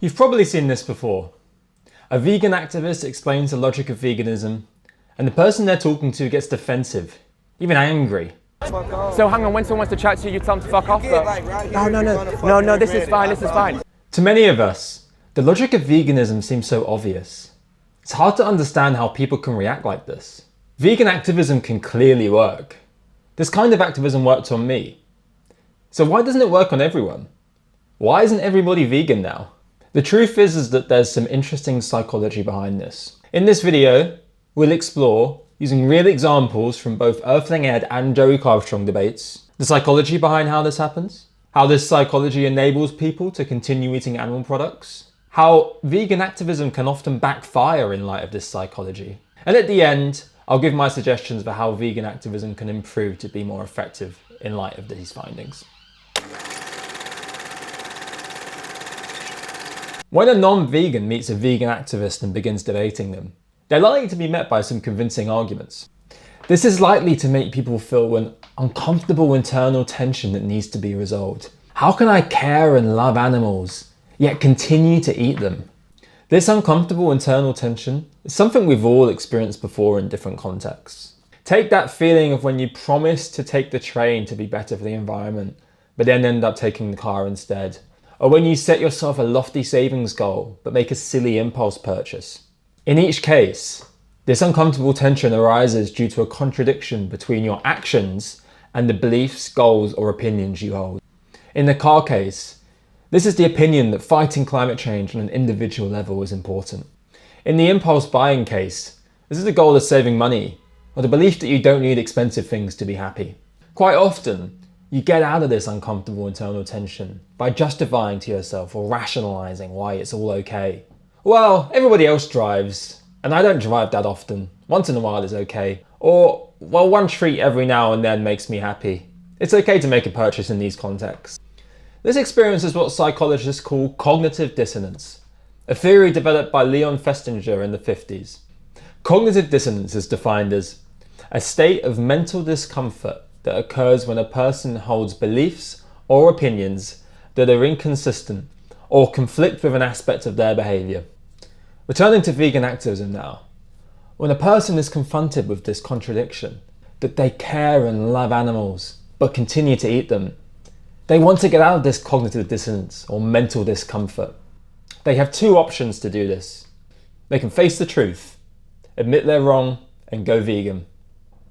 You've probably seen this before. A vegan activist explains the logic of veganism, and the person they're talking to gets defensive, even angry. So hang on, when someone wants to chat to you, you tell them to fuck off, but... No, this is fine. To many of us, the logic of veganism seems so obvious. It's hard to understand how people can react like this. Vegan activism can clearly work. This kind of activism worked on me. So why doesn't it work on everyone? Why isn't everybody vegan now? The truth is that there's some interesting psychology behind this. In this video, we'll explore, using real examples from both Earthling Ed and Joey Carbstrong debates, the psychology behind how this happens, how this psychology enables people to continue eating animal products, how vegan activism can often backfire in light of this psychology, and at the end, I'll give my suggestions for how vegan activism can improve to be more effective in light of these findings. When a non-vegan meets a vegan activist and begins debating them, they're likely to be met by some convincing arguments. This is likely to make people feel an uncomfortable internal tension that needs to be resolved. How can I care and love animals, yet continue to eat them? This uncomfortable internal tension is something we've all experienced before in different contexts. Take that feeling of when you promise to take the train to be better for the environment, but then end up taking the car instead. Or when you set yourself a lofty savings goal, but make a silly impulse purchase. In each case, this uncomfortable tension arises due to a contradiction between your actions and the beliefs, goals, or opinions you hold. In the car case, this is the opinion that fighting climate change on an individual level is important. In the impulse buying case, this is the goal of saving money, or the belief that you don't need expensive things to be happy. Quite often, you get out of this uncomfortable internal tension by justifying to yourself or rationalizing why it's all okay. Well, everybody else drives, and I don't drive that often. Once in a while is okay. Or, well, one treat every now and then makes me happy. It's okay to make a purchase in these contexts. This experience is what psychologists call cognitive dissonance, a theory developed by Leon Festinger in the 50s. Cognitive dissonance is defined as a state of mental discomfort that occurs when a person holds beliefs or opinions that are inconsistent or conflict with an aspect of their behaviour. Returning to vegan activism now, when a person is confronted with this contradiction, that they care and love animals but continue to eat them, they want to get out of this cognitive dissonance or mental discomfort. They have two options to do this. They can face the truth, admit they're wrong, and go vegan.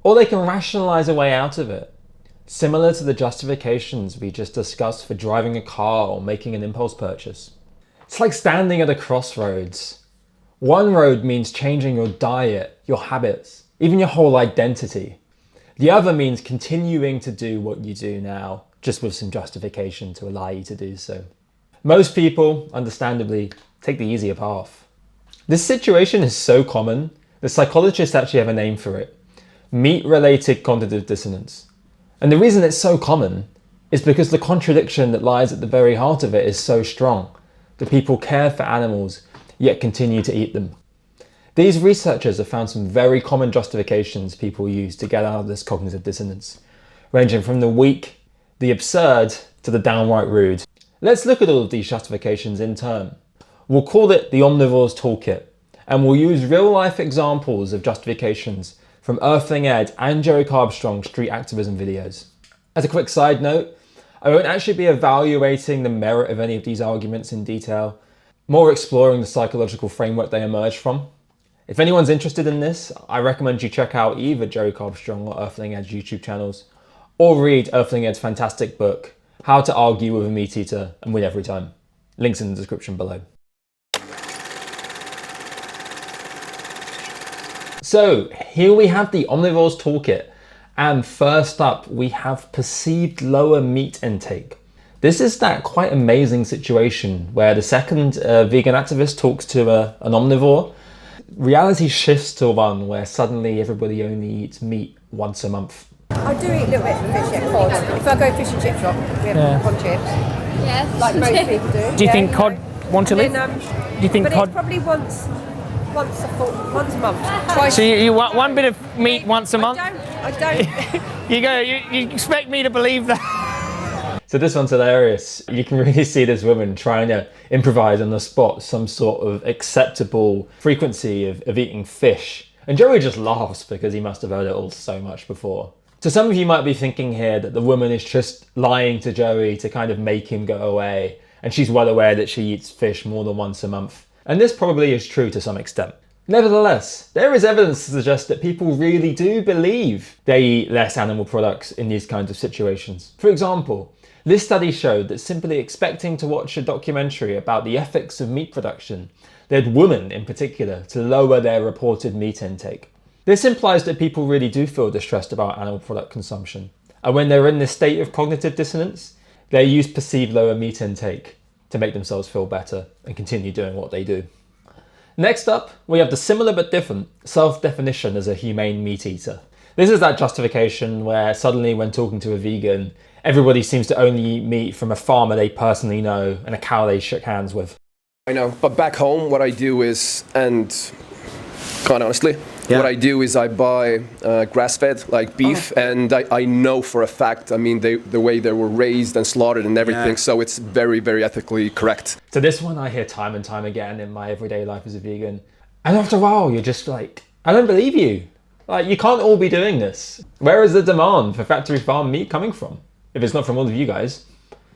Or they can rationalise a way out of it, similar to the justifications we just discussed for driving a car or making an impulse purchase. It's like standing at a crossroads. One road means changing your diet, your habits, even your whole identity. The other means continuing to do what you do now, just with some justification to allow you to do so. Most people, understandably, take the easier path. This situation is so common, the psychologists actually have a name for it: meat-related cognitive dissonance. And the reason it's so common is because the contradiction that lies at the very heart of it is so strong, that people care for animals yet continue to eat them. These researchers have found some very common justifications people use to get out of this cognitive dissonance, ranging from the weak, the absurd, to the downright rude. Let's look at all of these justifications in turn. We'll call it the omnivore's toolkit, and we'll use real-life examples of justifications from Earthling Ed and Joey Carbstrong street activism videos. As a quick side note, I won't actually be evaluating the merit of any of these arguments in detail, more exploring the psychological framework they emerge from. If anyone's interested in this, I recommend you check out either Joey Carbstrong or Earthling Ed's YouTube channels, or read Earthling Ed's fantastic book, How to Argue with a Meat Eater and Win Every Time. Links in the description below. So here we have the omnivore's toolkit, and first up we have perceived lower meat intake. This is that quite amazing situation where the second vegan activist talks to an omnivore, reality shifts to one where suddenly everybody only eats meat once a month. I do eat a little bit of fish, yeah, cod. If I go fish and chip shop, we have cod chips. Yeah. Like most people do. Do you think cod want to live? Then, Do you think but cod... it's probably once a month. Twice. So you want one bit of meat once a month? I don't. You expect me to believe that? So this one's hilarious. You can really see this woman trying to improvise on the spot some sort of acceptable frequency of eating fish. And Joey just laughs because he must have heard it all so much before. So some of you might be thinking here that the woman is just lying to Joey to kind of make him go away. And she's well aware that she eats fish more than once a month. And this probably is true to some extent. Nevertheless, there is evidence to suggest that people really do believe they eat less animal products in these kinds of situations. For example, this study showed that simply expecting to watch a documentary about the ethics of meat production led women in particular to lower their reported meat intake. This implies that people really do feel distressed about animal product consumption. And when they're in this state of cognitive dissonance, they use perceived lower meat intake to make themselves feel better and continue doing what they do. Next up, we have the similar but different self-definition as a humane meat eater. This is that justification where suddenly when talking to a vegan, everybody seems to only eat meat from a farmer they personally know and a cow they shook hands with. I know, but back home what I do is, and quite honestly, what I do is I buy grass-fed, like beef, and I know for a fact, I mean, the way they were raised and slaughtered and everything, so it's very, very ethically correct. So this one I hear time and time again in my everyday life as a vegan. And after a while, you're just like, I don't believe you. Like, you can't all be doing this. Where is the demand for factory farm meat coming from? If it's not from all of you guys.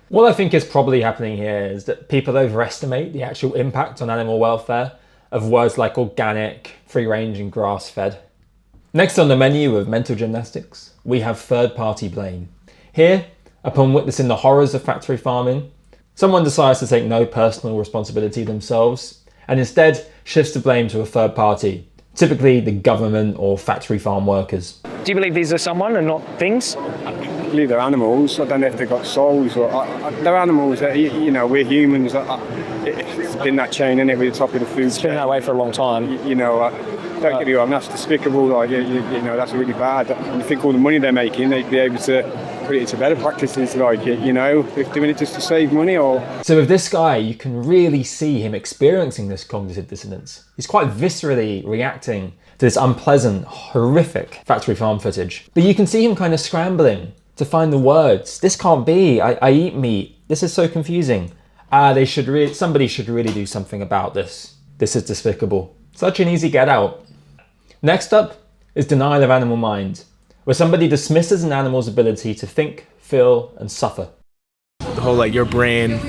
What I think is probably happening here is that people overestimate the actual impact on animal welfare of words like organic, free range and grass fed. Next on the menu of mental gymnastics, we have third party blame. Here, upon witnessing the horrors of factory farming, someone decides to take no personal responsibility themselves and instead shifts the blame to a third party, typically the government or factory farm workers. Do you believe these are someone and not things? I believe they're animals. I don't know if they've got souls or they're animals. You know, we're humans. It's been that chain, isn't it? We're the top of the food chain. It's been that way for a long time. You know, don't get me wrong. That's despicable. Like, you know, that's really bad. And you think all the money they're making, they'd be able to put it into better practices, like, you know, if doing it just to save money or. So with this guy, you can really see him experiencing this cognitive dissonance. He's quite viscerally reacting to this unpleasant, horrific factory farm footage. But you can see him kind of scrambling to find the words. This can't be. I eat meat. This is so confusing. Somebody should really do something about this. This is despicable. Such an easy get out. Next up is denial of animal mind, where somebody dismisses an animal's ability to think, feel, and suffer. The whole, like, your brain,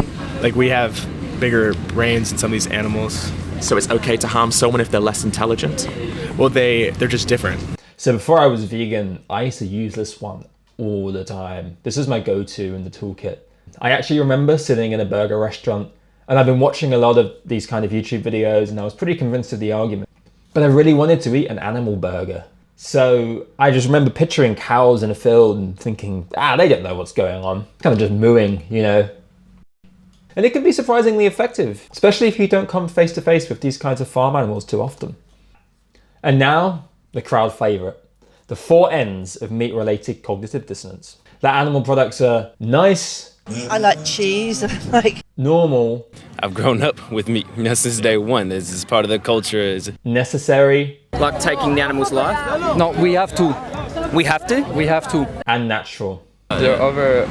like, we have bigger brains than some of these animals. So it's okay to harm someone if they're less intelligent? Well, they're just different. So before I was vegan, I used to use this one all the time. This is my go-to in the toolkit. I actually remember sitting in a burger restaurant and I've been watching a lot of these kind of YouTube videos and I was pretty convinced of the argument, but I really wanted to eat an animal burger. So I just remember picturing cows in a field and thinking, they don't know what's going on. Kind of just mooing, you know. And it can be surprisingly effective, especially if you don't come face to face with these kinds of farm animals too often. And now, the crowd favourite. The 4 N's of meat-related cognitive dissonance. That animal products are nice. I like cheese. I like normal. I've grown up with meat since day one. This is part of the culture. Necessary. Like taking the animal's life? No, we have to. We have to? We have to. And natural. There are other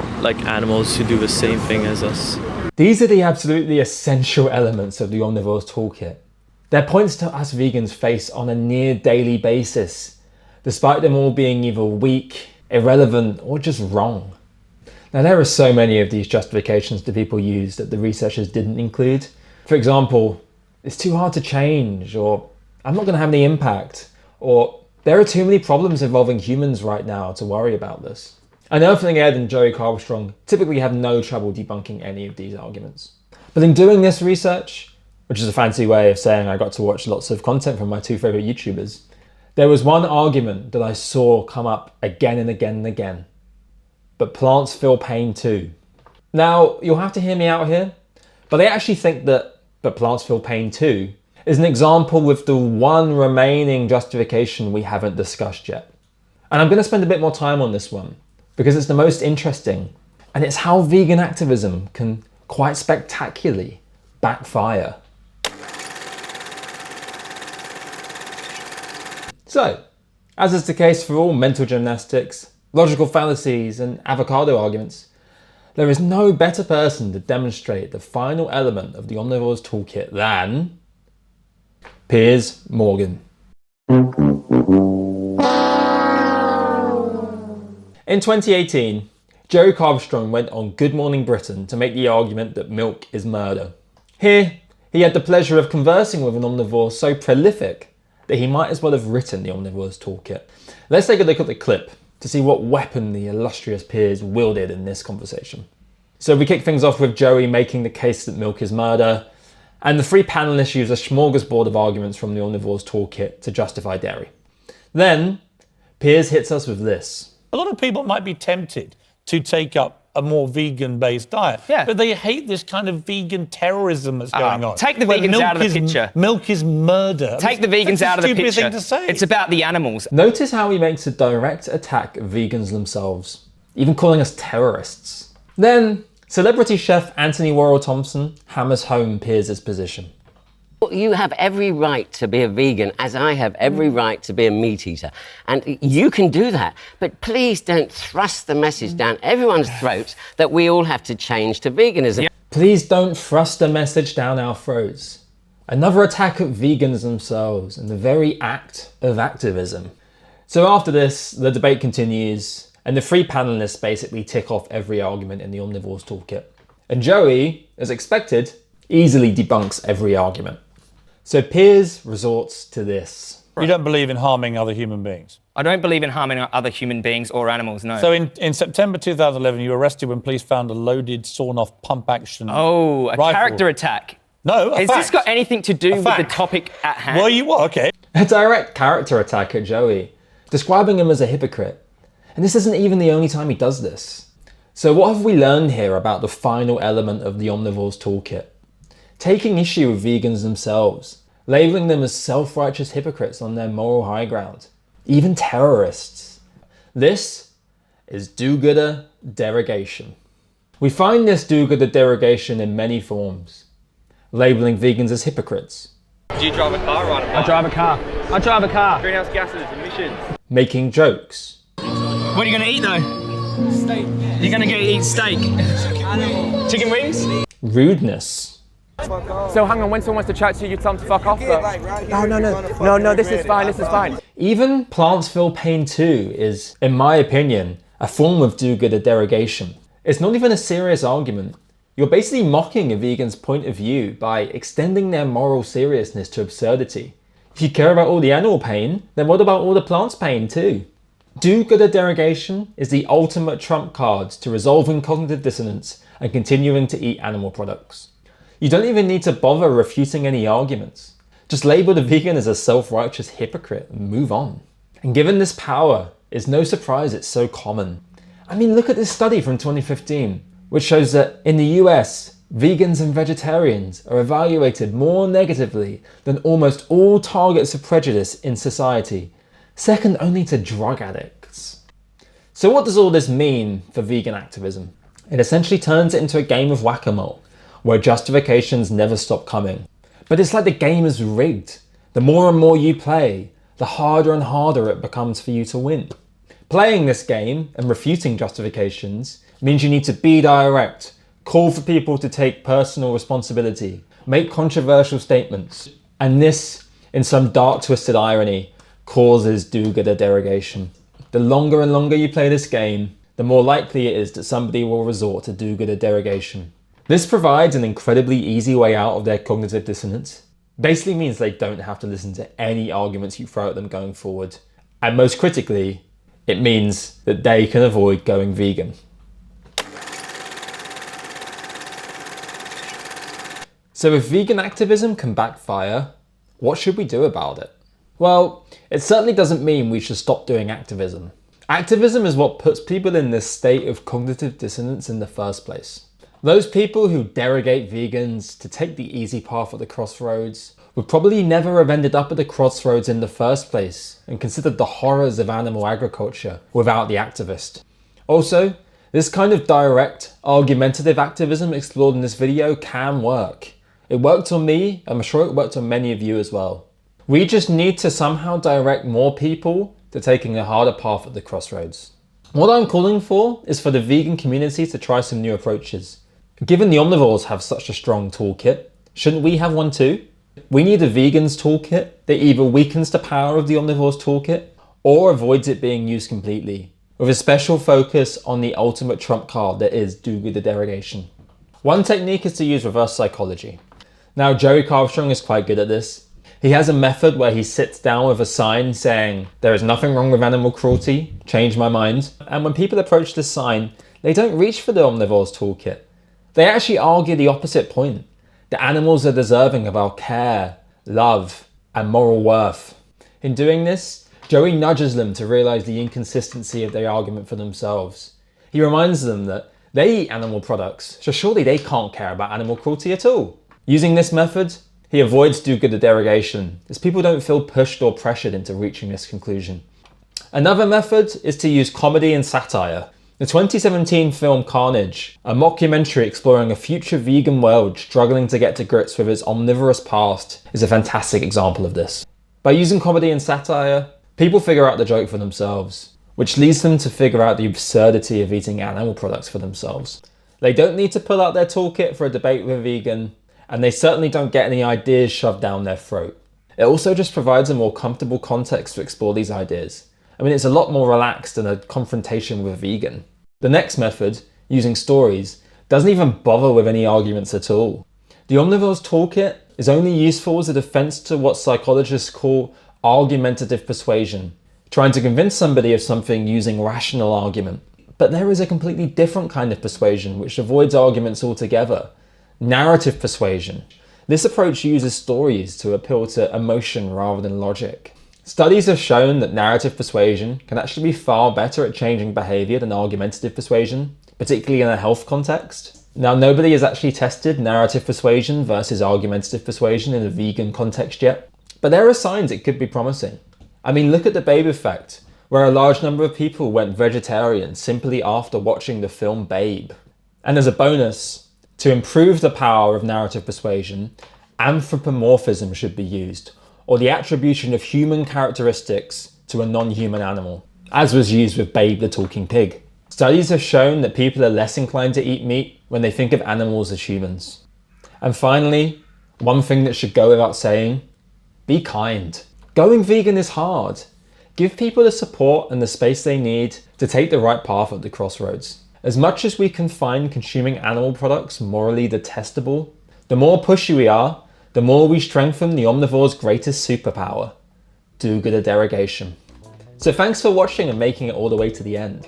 animals who do the same thing as us. These are the absolutely essential elements of the Omnivore's toolkit. They're points that us vegans face on a near daily basis, despite them all being either weak, irrelevant, or just wrong. Now there are so many of these justifications that people use that the researchers didn't include. For example, it's too hard to change, or I'm not going to have any impact, or there are too many problems involving humans right now to worry about this. And Earthling Ed and Joey Carbstrong typically have no trouble debunking any of these arguments. But in doing this research, which is a fancy way of saying I got to watch lots of content from my 2 favourite YouTubers, there was one argument that I saw come up again and again and again. But plants feel pain too. Now, you'll have to hear me out here, but I actually think that "but plants feel pain too" is an example with the one remaining justification we haven't discussed yet. And I'm going to spend a bit more time on this one, because it's the most interesting, and it's how vegan activism can quite spectacularly backfire. So, as is the case for all mental gymnastics, logical fallacies and avocado arguments, There is no better person to demonstrate the final element of the Omnivore's toolkit than Piers Morgan. In 2018, Joe Carbstrong went on Good Morning Britain to make the argument that milk is murder. Here, he had the pleasure of conversing with an omnivore so prolific that he might as well have written the Omnivore's toolkit. Let's take a look at the clip to see what weapon the illustrious Piers wielded in this conversation. So we kick things off with Joey making the case that milk is murder, and the three panelists use a smorgasbord of arguments from the Omnivore's toolkit to justify dairy. Then, Piers hits us with this. A lot of people might be tempted to take up a more vegan-based diet, but they hate this kind of vegan terrorism that's going on. Take the vegans out of the picture. Milk is murder. Take the vegans out of the picture. Thing to say. It's about the animals. Notice how he makes a direct attack of vegans themselves, even calling us terrorists. Then, celebrity chef Anthony Worrell Thompson hammers home Piers' position. You have every right to be a vegan, as I have every right to be a meat eater. And you can do that. But please don't thrust the message down everyone's throats that we all have to change to veganism. Please don't thrust the message down our throats. Another attack at vegans themselves and the very act of activism. So after this, the debate continues, and the three panelists basically tick off every argument in the Omnivore's toolkit. And Joey, as expected, easily debunks every argument. So Piers resorts to this. You don't believe in harming other human beings? I don't believe in harming other human beings or animals, no. So in September 2011, you were arrested when police found a loaded, sawn-off pump-action rifle. Character attack. No, Has this got anything to do with the topic at hand? Well, you were, okay. A direct character attack at Joey, describing him as a hypocrite. And this isn't even the only time he does this. So what have we learned here about the final element of the Omnivore's toolkit? Taking issue with vegans themselves, labelling them as self-righteous hypocrites on their moral high ground, even terrorists. This is do-gooder derogation. We find this do-gooder derogation in many forms, labelling vegans as hypocrites. Do you drive a car or ride a bike? I drive a car. I drive a car. Greenhouse gases, emissions. Making jokes. What are you going to eat though? Steak. You're going to eat steak? Chicken wings? Rudeness. So hang on, when someone wants to chat to you, you tell them to fuck off, but... No, this is fine. Even Plants Feel Pain Too is, in my opinion, a form of do-gooder derogation. It's not even a serious argument. You're basically mocking a vegan's point of view by extending their moral seriousness to absurdity. If you care about all the animal pain, then what about all the plants' pain too? Do-gooder derogation is the ultimate trump card to resolving cognitive dissonance and continuing to eat animal products. You don't even need to bother refuting any arguments. Just label the vegan as a self-righteous hypocrite and move on. And given this power, it's no surprise it's so common. I mean, look at this study from 2015, which shows that in the US, vegans and vegetarians are evaluated more negatively than almost all targets of prejudice in society, second only to drug addicts. So what does all this mean for vegan activism? It essentially turns it into a game of whack-a-mole, where justifications never stop coming. But it's like the game is rigged. The more and more you play, the harder and harder it becomes for you to win. Playing this game and refuting justifications means you need to be direct, call for people to take personal responsibility, make controversial statements, and this, in some dark twisted irony, causes do-gooder derogation. The longer and longer you play this game, the more likely it is that somebody will resort to do-gooder derogation. This provides an incredibly easy way out of their cognitive dissonance. Basically means they don't have to listen to any arguments you throw at them going forward. And most critically, it means that they can avoid going vegan. So if vegan activism can backfire, what should we do about it? Well, it certainly doesn't mean we should stop doing activism. Activism is what puts people in this state of cognitive dissonance in the first place. Those people who derogate vegans to take the easy path at the crossroads would probably never have ended up at the crossroads in the first place and considered the horrors of animal agriculture without the activist. Also, this kind of direct, argumentative activism explored in this video can work. It worked on me, I'm sure it worked on many of you as well. We just need to somehow direct more people to taking a harder path at the crossroads. What I'm calling for is for the vegan community to try some new approaches. Given the omnivores have such a strong toolkit, shouldn't we have one too? We need a vegan's toolkit that either weakens the power of the omnivores toolkit or avoids it being used completely, with a special focus on the ultimate trump card that is do-gooder derogation. One technique is to use reverse psychology. Now, Joey Carbstrong is quite good at this. He has a method where he sits down with a sign saying, "There is nothing wrong with animal cruelty, change my mind." And when people approach this sign, they don't reach for the omnivores toolkit. They actually argue the opposite point, that animals are deserving of our care, love, and moral worth. In doing this, Joey nudges them to realize the inconsistency of their argument for themselves. He reminds them that they eat animal products, so surely they can't care about animal cruelty at all. Using this method, he avoids do-gooder derogation, as people don't feel pushed or pressured into reaching this conclusion. Another method is to use comedy and satire. The 2017 film Carnage, a mockumentary exploring a future vegan world struggling to get to grips with its omnivorous past, is a fantastic example of this. By using comedy and satire, people figure out the joke for themselves, which leads them to figure out the absurdity of eating animal products for themselves. They don't need to pull out their toolkit for a debate with a vegan, and they certainly don't get any ideas shoved down their throat. It also just provides a more comfortable context to explore these ideas. I mean, it's a lot more relaxed than a confrontation with a vegan. The next method, using stories, doesn't even bother with any arguments at all. The omnivores toolkit is only useful as a defense to what psychologists call argumentative persuasion, trying to convince somebody of something using rational argument. But there is a completely different kind of persuasion which avoids arguments altogether. Narrative persuasion. This approach uses stories to appeal to emotion rather than logic. Studies have shown that narrative persuasion can actually be far better at changing behaviour than argumentative persuasion, particularly in a health context. Now, nobody has actually tested narrative persuasion versus argumentative persuasion in a vegan context yet, but there are signs it could be promising. I mean, look at the Babe effect, where a large number of people went vegetarian simply after watching the film Babe. And as a bonus, to improve the power of narrative persuasion, anthropomorphism should be used, or the attribution of human characteristics to a non-human animal, as was used with Babe the Talking Pig. Studies have shown that people are less inclined to eat meat when they think of animals as humans. And finally, one thing that should go without saying, be kind. Going vegan is hard. Give people the support and the space they need to take the right path at the crossroads. As much as we can find consuming animal products morally detestable, the more pushy we are, the more we strengthen the omnivore's greatest superpower, do-gooder derogation. So thanks for watching and making it all the way to the end.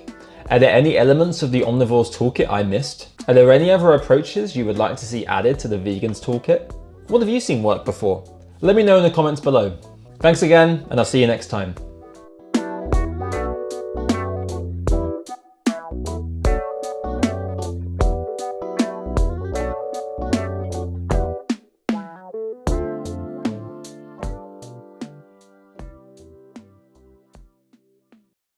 Are there any elements of the omnivore's toolkit I missed? Are there any other approaches you would like to see added to the vegan's toolkit? What have you seen work before? Let me know in the comments below. Thanks again, and I'll see you next time.